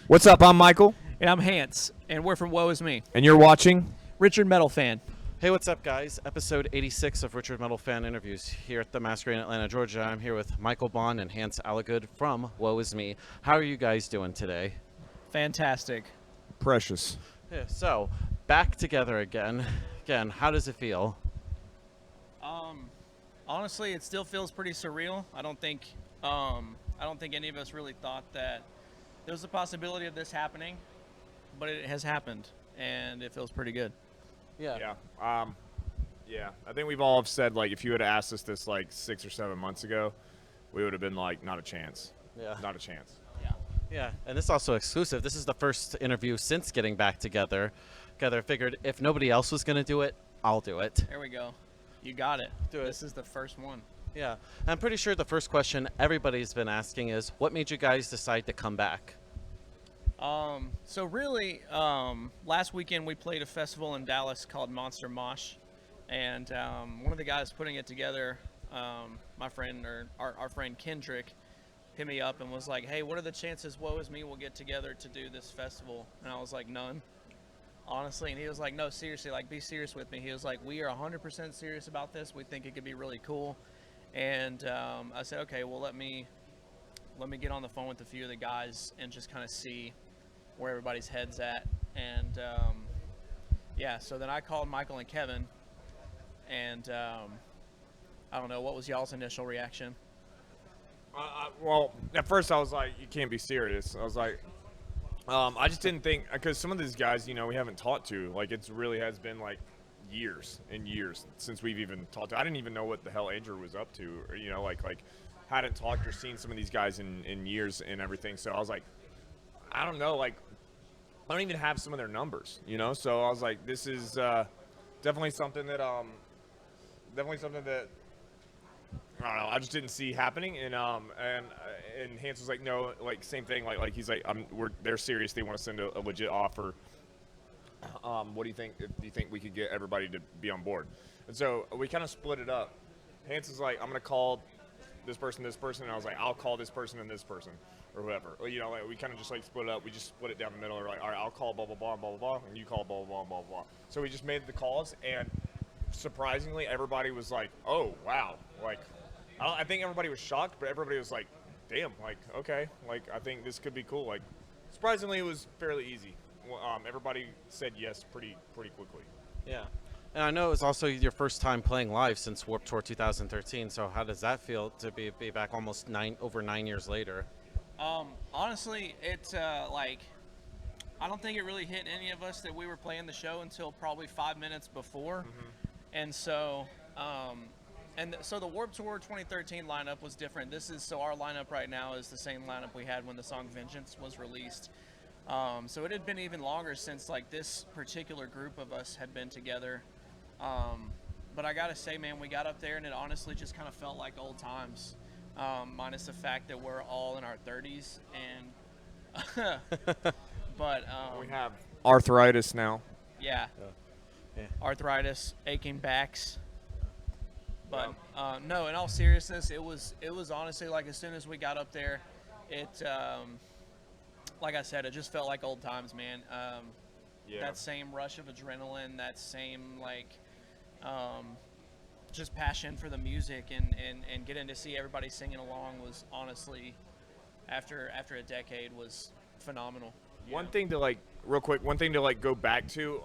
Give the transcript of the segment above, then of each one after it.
What's up? I'm Michael. And I'm Hance, and we're from Woe Is Me. And you're watching RichardMetalFan. Hey, what's up, guys? Episode 86 of Richard Metal Fan Interviews here at the Masquerade in Atlanta, Georgia. I'm here with Michael Bohn and Hance Alligood from Woe Is Me. How are you guys doing today? Fantastic. Precious. Yeah, so, back together again. Again, how does it feel? Honestly, it still feels pretty surreal. I don't think any of us really thought that there was a possibility of this happening, but it has happened, and it feels pretty good. Yeah. Yeah. I think we've all said, like, if you had asked us this, like, 6 or 7 months ago, we would have been like, not a chance. Yeah. Not a chance. Yeah, and this is also exclusive. This is the first interview since getting back together. Figured if nobody else was going to do it, I'll do it. There we go. You got it. Do it. This is the first one. Yeah. I'm pretty sure the first question everybody's been asking is, what made you guys decide to come back? So really, last weekend we played a festival in Dallas called Monster Mosh, and one of the guys putting it together, my friend or our friend Kendrick, hit me up and was like, "Hey, what are the chances Woe Is Me will get together to do this festival?" And I was like, "None, honestly." And he was like, "No, seriously, like be serious with me." He was like, "We are 100% serious about this. We think it could be really cool." And I said, "Okay, well let me get on the phone with a few of the guys and just kind of see where everybody's head's at." And yeah, so then I called Michael and Kevin, and I don't know, what was y'all's initial reaction? Well, at first I was like, you can't be serious. I was like, I just didn't think, because some of these guys, you know, we haven't talked to. Like, it really has been, like, years and years since we've even talked to. I didn't even know what the hell Andrew was up to, or, you know, like hadn't talked or seen some of these guys in years and everything. So I was like, I don't know, like, I don't even have some of their numbers, you know? So I was like, this is definitely something that I don't know, I just didn't see happening, and Hance was like, no, like same thing, like he's like, they're serious, they want to send a legit offer. What do you think? Do you think we could get everybody to be on board? And so we kind of split it up. Hance is like, I'm gonna call this person, and I was like, I'll call this person and this person, or whatever. You know, like we kind of just like split it up. We just split it down the middle. We're like, all right, I'll call blah blah blah blah blah blah, and you call blah blah blah blah blah. So we just made the calls, and surprisingly, everybody was like, oh wow, like. I think everybody was shocked, but everybody was like, damn, like, okay, like, I think this could be cool. Like, surprisingly, it was fairly easy. Everybody said yes pretty quickly. Yeah. And I know it was also your first time playing live since Warped Tour 2013, so how does that feel to be back almost over 9 years later? Honestly, it's like, I don't think it really hit any of us that we were playing the show until probably 5 minutes before. Mm-hmm. And so, so the Warped Tour 2013 lineup was different. So our lineup right now is the same lineup we had when the song Vengeance was released. So it had been even longer since like this particular group of us had been together. But I gotta say, man, we got up there and it honestly just kind of felt like old times. Minus the fact that we're all in our 30s and but we have arthritis now. Yeah. Arthritis, aching backs. But no, in all seriousness, it was honestly like as soon as we got up there, it like I said, it just felt like old times, man. That same rush of adrenaline, that same like just passion for the music and getting to see everybody singing along was honestly, after a decade, was phenomenal. One thing to like real quick, go back to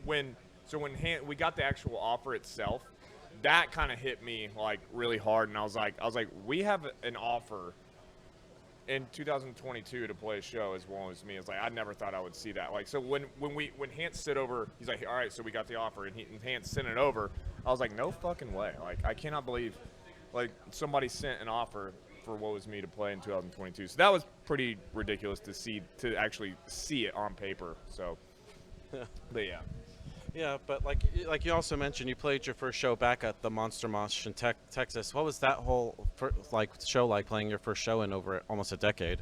when we got the actual offer itself. That kind of hit me like really hard, and I was like, we have an offer in 2022 to play a show as well as me. It's like I never thought I would see that. Like, so when Hance sent over, he's like, all right, so we got the offer, and Hance sent it over. I was like, no fucking way. Like, I cannot believe like somebody sent an offer for Woe Is Me to play in 2022. So that was pretty ridiculous to actually see it on paper. So, but yeah. Yeah, but like you also mentioned, you played your first show back at the Monster Mosh in Texas. What was that whole show like, playing your first show in over almost a decade?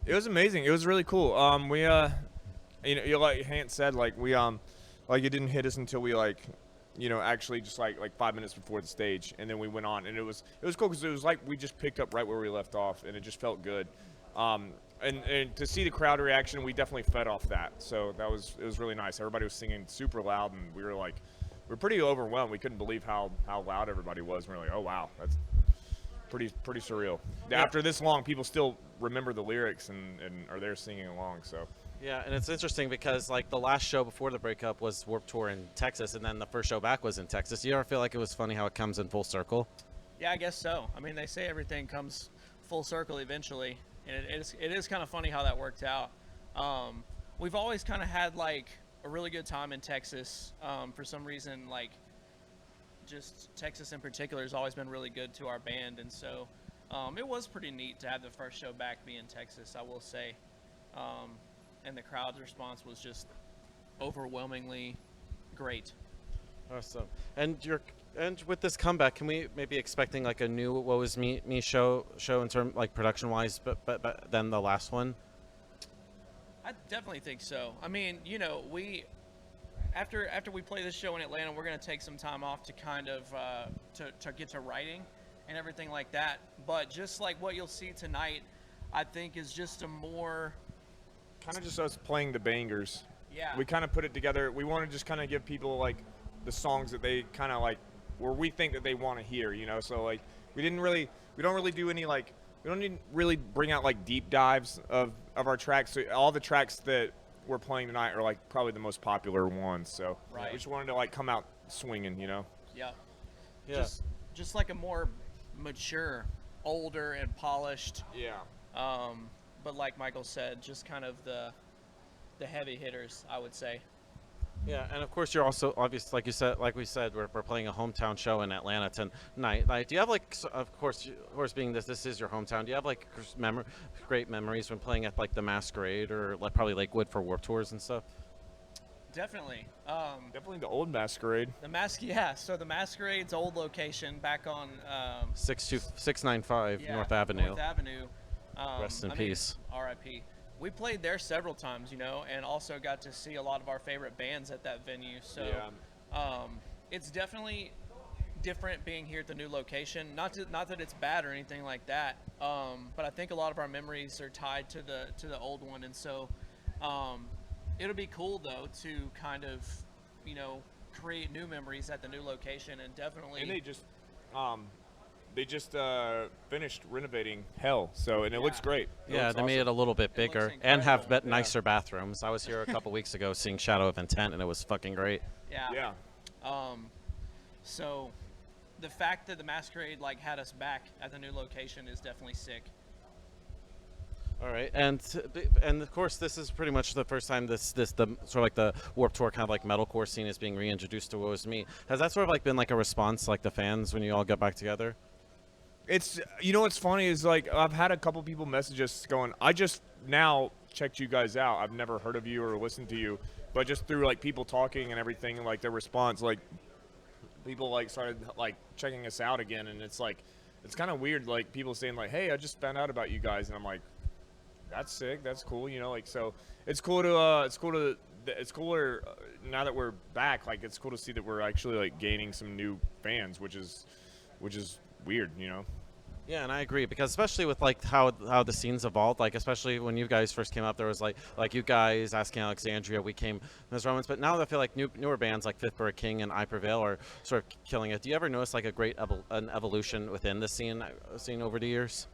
It was amazing. It was really cool. We you know, like Hance said, like we like it didn't hit us until we actually just like 5 minutes before the stage, and then we went on, and it was cool because it was like we just picked up right where we left off, and it just felt good. and to see the crowd reaction, we definitely fed off that. So it was really nice. Everybody was singing super loud, and we were pretty overwhelmed. We couldn't believe how loud everybody was. We were like, oh wow, that's pretty surreal. Yeah. After this long, people still remember the lyrics and are there singing along. So. Yeah, and it's interesting because like the last show before the breakup was Warped Tour in Texas, and then the first show back was in Texas. You ever feel like it was funny how it comes in full circle? Yeah, I guess so. I mean, they say everything comes full circle eventually, and it is kind of funny how that worked out. We've always kind of had like a really good time in Texas. For some reason, like just Texas in particular has always been really good to our band, and so it was pretty neat to have the first show back be in Texas, I will say. And the crowd's response was just overwhelmingly great. Awesome. And with this comeback, can we maybe expecting like a new Woe Is Me show in terms like production wise, but than the last one? I definitely think so. I mean, you know, we after we play this show in Atlanta, we're gonna take some time off to kind of to get to writing and everything like that. But just like what you'll see tonight, I think is just a more Kind of just us playing the bangers. Yeah. We kind of put it together. We want to just kind of give people like the songs that they kind of like, where we think that they want to hear, you know. So like we don't really do any like, we don't need really bring out like deep dives of our tracks. So all the tracks that we're playing tonight are like probably the most popular ones. So Right. we just wanted to like come out swinging, you know. Yeah. Yeah. Just like a more mature, older and polished. Yeah. But like Michael said, just kind of the heavy hitters, I would say. Yeah, and of course you're also obviously like we said, we're playing a hometown show in Atlanta tonight. Like, do you have like, of course being this is your hometown. Do you have like great memories when playing at like the Masquerade or like probably Lakewood for Warped Tours and stuff? Definitely. Definitely the old Masquerade. So the Masquerade's old location back on 695 North Avenue. North Avenue. Rest in peace. R.I.P. We played there several times, you know, and also got to see a lot of our favorite bands at that venue. So it's definitely different being here at the new location. Not that it's bad or anything like that, but I think a lot of our memories are tied to the old one, and so it'll be cool though to kind of, you know, create new memories at the new location, and definitely. And they just finished renovating Hell, and it looks great. Yeah, they made it a little bit bigger and have nicer bathrooms. I was here a couple weeks ago seeing Shadow of Intent, and it was fucking great. Yeah. So the fact that the Masquerade like had us back at the new location is definitely sick. All right, and of course this is pretty much the first time the sort of like the Warped Tour kind of like metalcore scene is being reintroduced to Woe Is Me. Has that sort of like been like a response, like the fans when you all get back together? It's, you know what's funny is like I've had a couple people message us going, I just now checked you guys out. I've never heard of you or listened to you, but just through like people talking and everything and like their response, like people like started like checking us out again, and it's like it's kind of weird, like people saying like, hey, I just found out about you guys, and I'm like, that's sick, that's cool, you know, like, so it's cooler now that we're back. Like it's cool to see that we're actually like gaining some new fans, which is weird, you know. Yeah, and I agree, because especially with like how the scene's evolved, like especially when you guys first came up, there was like you guys, Asking Alexandria, we came as Romans, but now I feel like newer bands like Fifth Bird King and I Prevail are sort of killing it. Do you ever notice like a great an evolution within the scene over the years?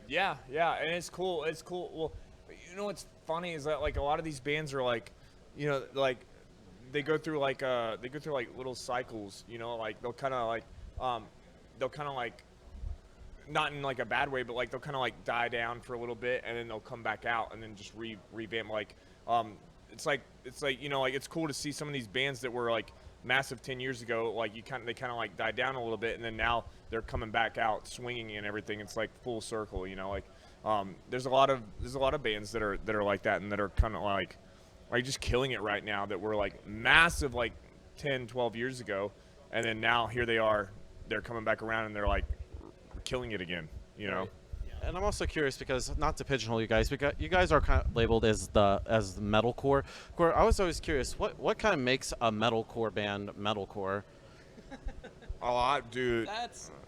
Yeah, and it's cool. Well, you know what's funny is that like a lot of these bands are like, you know, like they go through like little cycles, you know, like they'll kind of like not in like a bad way, but like they'll kind of like die down for a little bit and then they'll come back out and then just revamp. Like it's like you know, like it's cool to see some of these bands that were like massive 10 years ago, like they kind of like died down a little bit, and then now they're coming back out swinging and everything. It's like full circle, you know. Like there's a lot of bands that are like that, and that are kind of like just killing it right now, that were like massive like 10, 12 years ago, and then now here they are, they're coming back around and they're like killing it again, you know. And I'm also curious, because not to pigeonhole you guys, because you guys are kind of labeled as metalcore. I was always curious, what kind of makes a metalcore band metalcore? Oh, dude,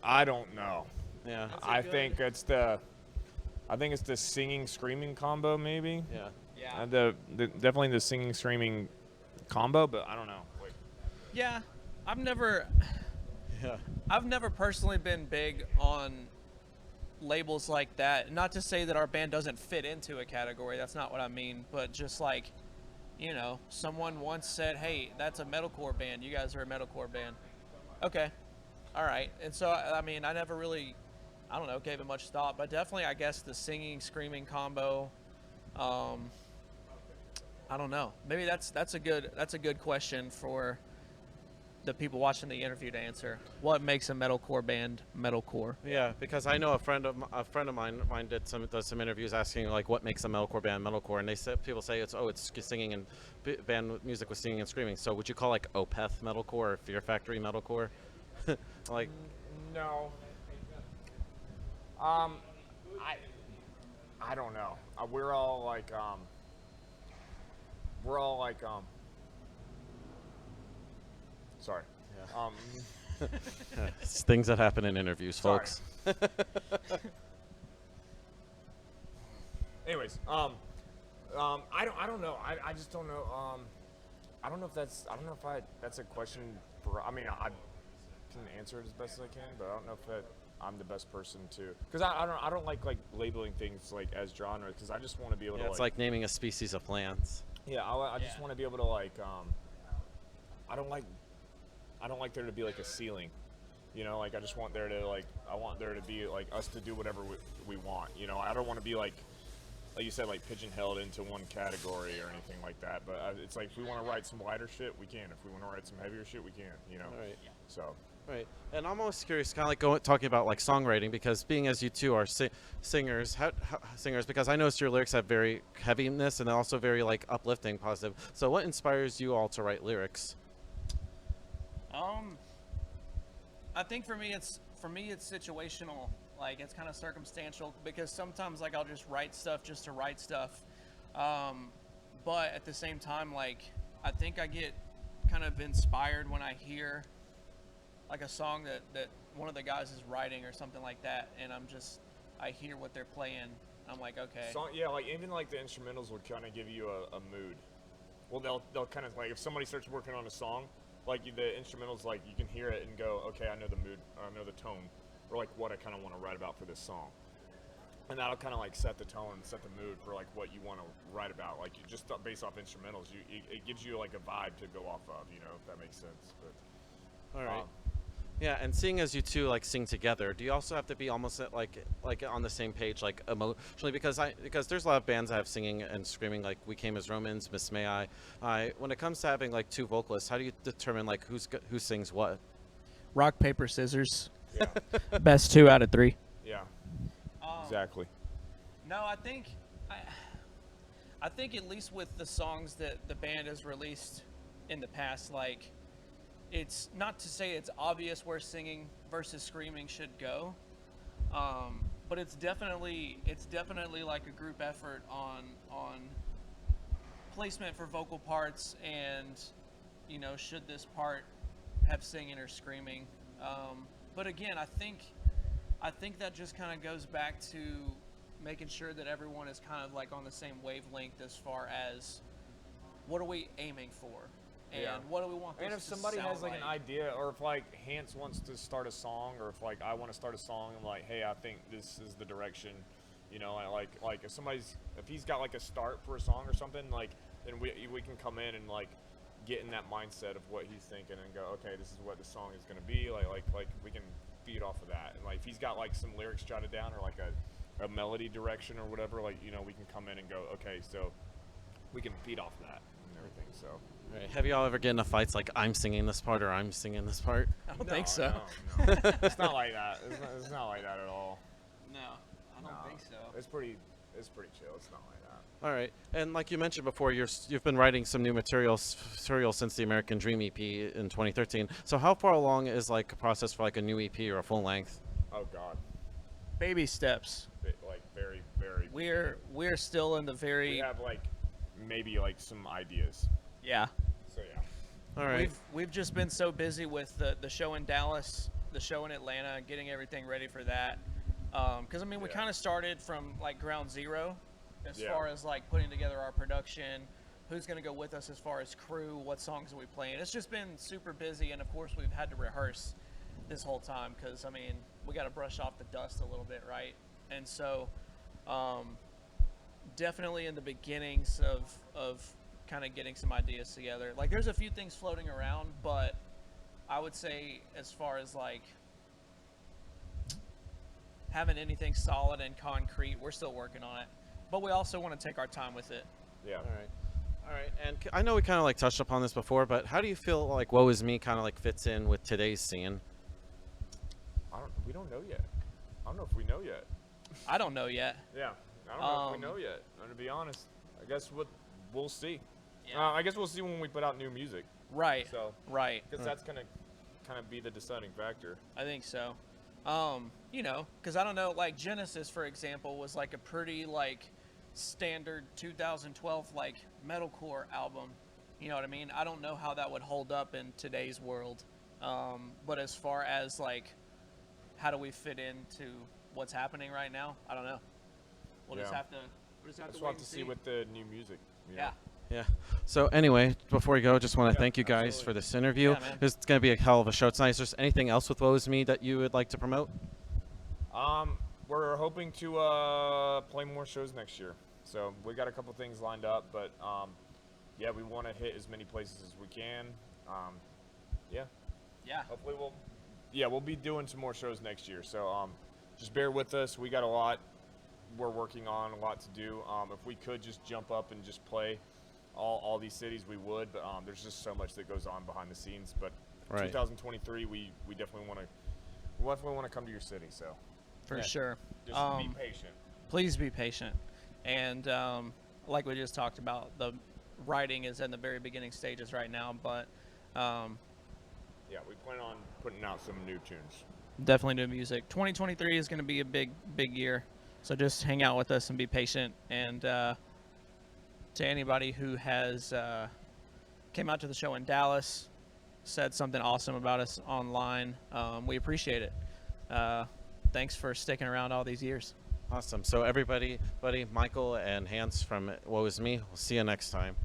I don't know. Yeah, I think it's I think it's the singing screaming combo maybe. Yeah. Yeah. Definitely the singing screaming combo, but I don't know. Like, Yeah. I've Yeah. never personally been big on labels like that. Not to say that our band doesn't fit into a category. That's not what I mean. But just like, you know, someone once said, "Hey, that's a metalcore band. You guys are a metalcore band." Okay. All right. And so, I mean, I never really, I don't know, gave it much thought. But definitely, I guess the singing, screaming combo. I don't know. Maybe that's a good question for the people watching the interview to answer. What makes a metalcore band metalcore? Yeah, because I know a friend of mine does some interviews asking like what makes a metalcore band metalcore, and people say it's singing and band music with singing and screaming. So would you call like Opeth metalcore or Fear Factory metalcore? Like, no. I don't know. We're all like sorry. Yeah. It's things that happen in interviews, Sorry. folks. Anyways, I don't know. I just don't know. I don't know if that's a question for. I mean, I can answer it as best as I can, but I don't know if I'm the best person to. Because I don't like labeling things like as genre. Because I just want to be able to. It's like naming a species of plants. Yeah, I just want to be able to like. I don't like there to be like a ceiling, you know. Like I just want there to like. I want there to be like us to do whatever we want. You know, I don't want to be like you said, like pigeonholed into one category or anything like that. But it's like if we want to write some lighter shit, we can. If we want to write some heavier shit, we can. You know. Right. So. Right, and I'm almost curious, kind of like talking about like songwriting, because being as you two are singers, singers, because I noticed your lyrics have very heaviness and also very like uplifting, positive. So, what inspires you all to write lyrics? I think for me it's situational. Like it's kind of circumstantial because sometimes like I'll just write stuff just to write stuff, but at the same time like I think I get kind of inspired when I hear like a song that one of the guys is writing or something like that, and I hear what they're playing. I'm like, okay. Yeah, like even like the instrumentals would kind of give you a mood. Well, they'll kind of like if somebody starts working on a song, like the instrumentals, like you can hear it and go, okay, I know the mood, or I know the tone, or like what I kind of want to write about for this song, and that'll kind of like set the tone, set the mood for like what you want to write about. Like you just based off instrumentals, it gives you like a vibe to go off of, you know, if that makes sense. But all right. Yeah, and seeing as you two like sing together, do you also have to be almost like on the same page, like emotionally? Because there's a lot of bands that have singing and screaming, like We Came as Romans, Miss May I. When it comes to having like two vocalists, how do you determine like who sings what? Rock, paper, scissors. yeah, Best 2 out of 3. yeah, exactly. No, I think at least with the songs that the band has released in the past, like. It's not to say it's obvious where singing versus screaming should go, but it's definitely like a group effort on placement for vocal parts and, you know, should this part have singing or screaming. But again, I think that just kind of goes back to making sure that everyone is kind of like on the same wavelength as far as what are we aiming for. And what do we want this And if to somebody sound has like an idea, or if like Hance wants to start a song, or if like I want to start a song, I'm like, hey, I think this is the direction, you know. I like if he's got like a start for a song or something, like then we can come in and like get in that mindset of what he's thinking and go, okay, this is what the song is gonna be, like we can feed off of that. And like if he's got like some lyrics jotted down or like a melody direction or whatever, like, you know, we can come in and go, okay, so we can feed off of that and everything. So. Right. Have you all ever get into fights like I'm singing this part or I'm singing this part? I don't think so. No. It's not like that. It's not like that at all. No, I don't think so. It's pretty chill. It's not like that. All right. And like you mentioned before, you've been writing some new material since the American Dream EP in 2013. So how far along is like a process for like a new EP or a full length? Oh God. Baby steps. Like very, very. We're still in the very. We have like maybe like some ideas. Yeah. So yeah. All right. We've just been so busy with the show in Dallas, the show in Atlanta, getting everything ready for that. Because I mean, we Yeah. kind of started from like ground zero, as Yeah. far as like putting together our production, who's going to go with us as far as crew, what songs are we playing. It's just been super busy, and of course we've had to rehearse this whole time because I mean we got to brush off the dust a little bit, right? And so, definitely in the beginnings of kind of getting some ideas together. Like there's a few things floating around, but I would say as far as like having anything solid and concrete, we're still working on it. But we also want to take our time with it. Yeah. All right, and I know we kind of like touched upon this before, but how do you feel like "Woe Is Me" kind of like fits in with today's scene? We don't know yet. I don't know if we know yet. I don't know yet. Yeah. I don't know if we know yet. To be honest, I guess we'll see. Yeah. I guess we'll see when we put out new music. Right. So. Right. Because that's gonna kind of be the deciding factor. I think so. You know, because I don't know, like Genesis, for example, was like a pretty like standard 2012 like metalcore album. You know what I mean? I don't know how that would hold up in today's world. But as far as like how do we fit into what's happening right now, I don't know. We'll just Yeah. have to. We'll just have Just to we'll wait have to and see with the new music. you know? Yeah. Yeah. So anyway, before we go, just want to Yeah, thank you guys absolutely. for this interview. Yeah, man. It's going to be a hell of a show tonight. Is there anything else with "Woe Is Me" that you would like to promote? We're hoping to play more shows next year. So we got a couple things lined up, but yeah, we want to hit as many places as we can. Yeah, Yeah. hopefully we'll be doing some more shows next year. So just bear with us. We got a lot we're working on, a lot to do. If we could just jump up and just play all these cities, we would. But there's just so much that goes on behind the scenes. But Right. 2023, we definitely want to come to your city. So For Yeah. sure. just be patient. Please be patient. And like we just talked about, the writing is in the very beginning stages right now, but Yeah, we plan on putting out some new tunes. definitely new music. 2023 is going to be a big year, so just hang out with us and be patient. And to anybody who has came out to the show in Dallas, said something awesome about us online, we appreciate it. Thanks for sticking around all these years. Awesome. So everybody, buddy, Michael and Hance from "Woe Is Me", we'll see you next time.